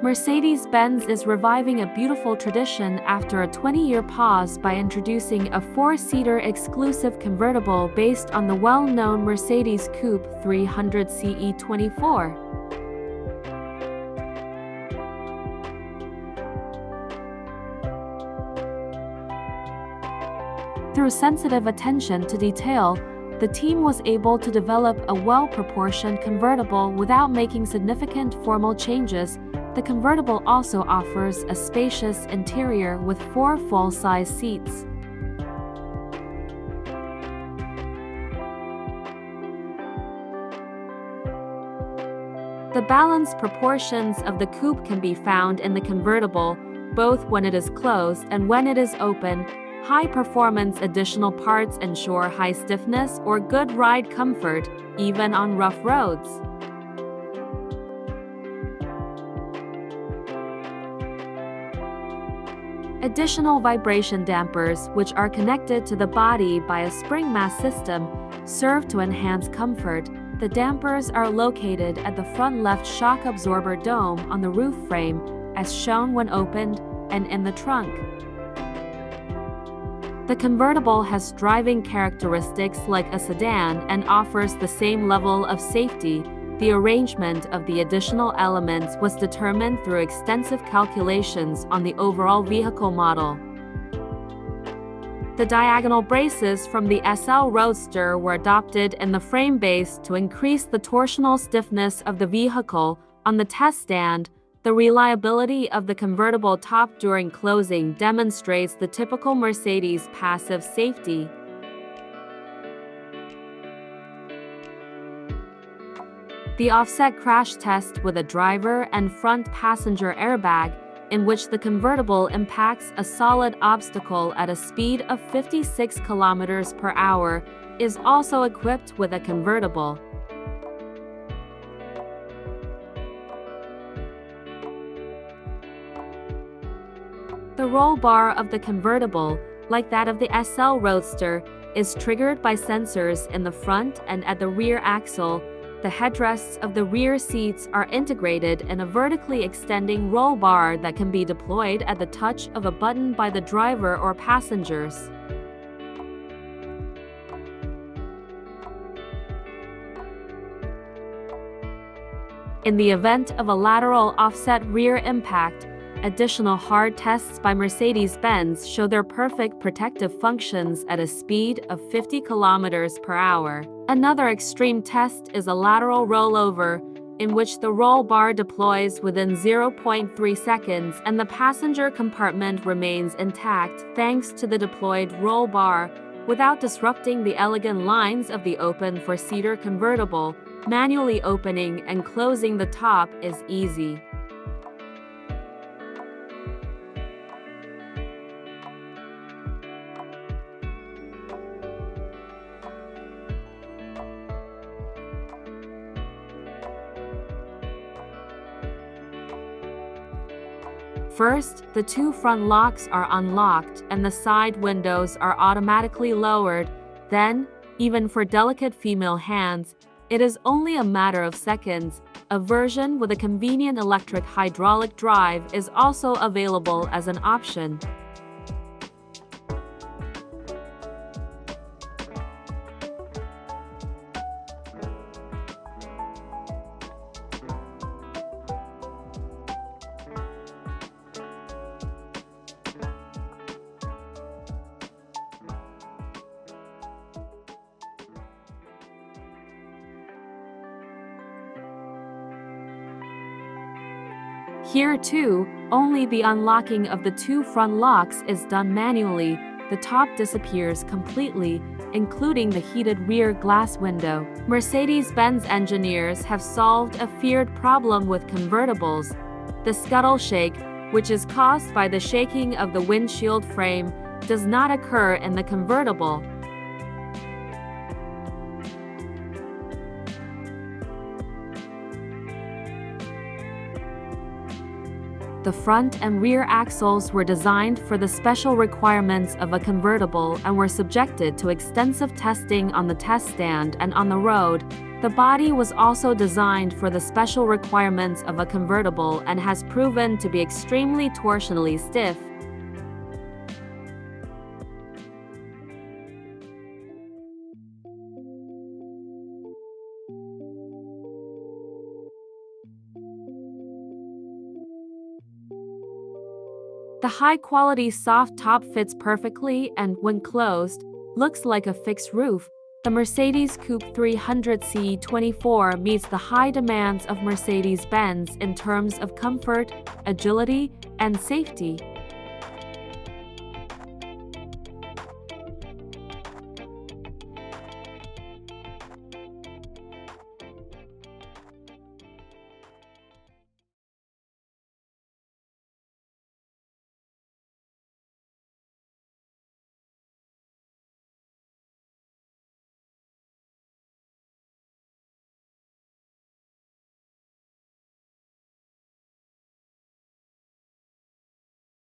Mercedes-Benz is reviving a beautiful tradition after a 20-year pause by introducing a four-seater exclusive convertible based on the well-known Mercedes Coupe 300 CE24. Through sensitive attention to detail, the team was able to develop a well-proportioned convertible without making significant formal changes. The convertible also offers a spacious interior with 4 full-size seats. The balanced proportions of the coupe can be found in the convertible, both when it is closed and when it is open. High-performance additional parts ensure high stiffness or good ride comfort, even on rough roads. Additional vibration dampers, which are connected to the body by a spring mass system, serve to enhance comfort. The dampers are located at the front left shock absorber dome on the roof frame, as shown when opened, and in the trunk. The convertible has driving characteristics like a sedan and offers the same level of safety. The arrangement of the additional elements was determined through extensive calculations on the overall vehicle model. The diagonal braces from the SL Roadster were adopted in the frame base to increase the torsional stiffness of the vehicle. On the test stand, the reliability of the convertible top during closing demonstrates the typical Mercedes passive safety. The offset crash test with a driver and front passenger airbag, in which the convertible impacts a solid obstacle at a speed of 56 km per hour, is also equipped with a convertible. The roll bar of the convertible, like that of the SL Roadster, is triggered by sensors in the front and at the rear axle. The headrests of the rear seats are integrated in a vertically extending roll bar that can be deployed at the touch of a button by the driver or passengers. In the event of a lateral offset rear impact, additional hard tests by Mercedes-Benz show their perfect protective functions at a speed of 50 km per hour. Another extreme test is a lateral rollover, in which the roll bar deploys within 0.3 seconds and the passenger compartment remains intact thanks to the deployed roll bar, without disrupting the elegant lines of the open four-seater convertible. Manually opening and closing the top is easy. First, the 2 front locks are unlocked and the side windows are automatically lowered. Then, even for delicate female hands, it is only a matter of seconds. A version with a convenient electric hydraulic drive is also available as an option. Here too, only the unlocking of the 2 front locks is done manually. The top disappears completely, including the heated rear glass window. Mercedes-Benz engineers have solved a feared problem with convertibles. The scuttle shake, which is caused by the shaking of the windshield frame, does not occur in the convertible. The front and rear axles were designed for the special requirements of a convertible and were subjected to extensive testing on the test stand and on the road. The body was also designed for the special requirements of a convertible and has proven to be extremely torsionally stiff. The high-quality soft top fits perfectly and, when closed, looks like a fixed roof. The Mercedes Coupe 300 CE24 meets the high demands of Mercedes-Benz in terms of comfort, agility, and safety.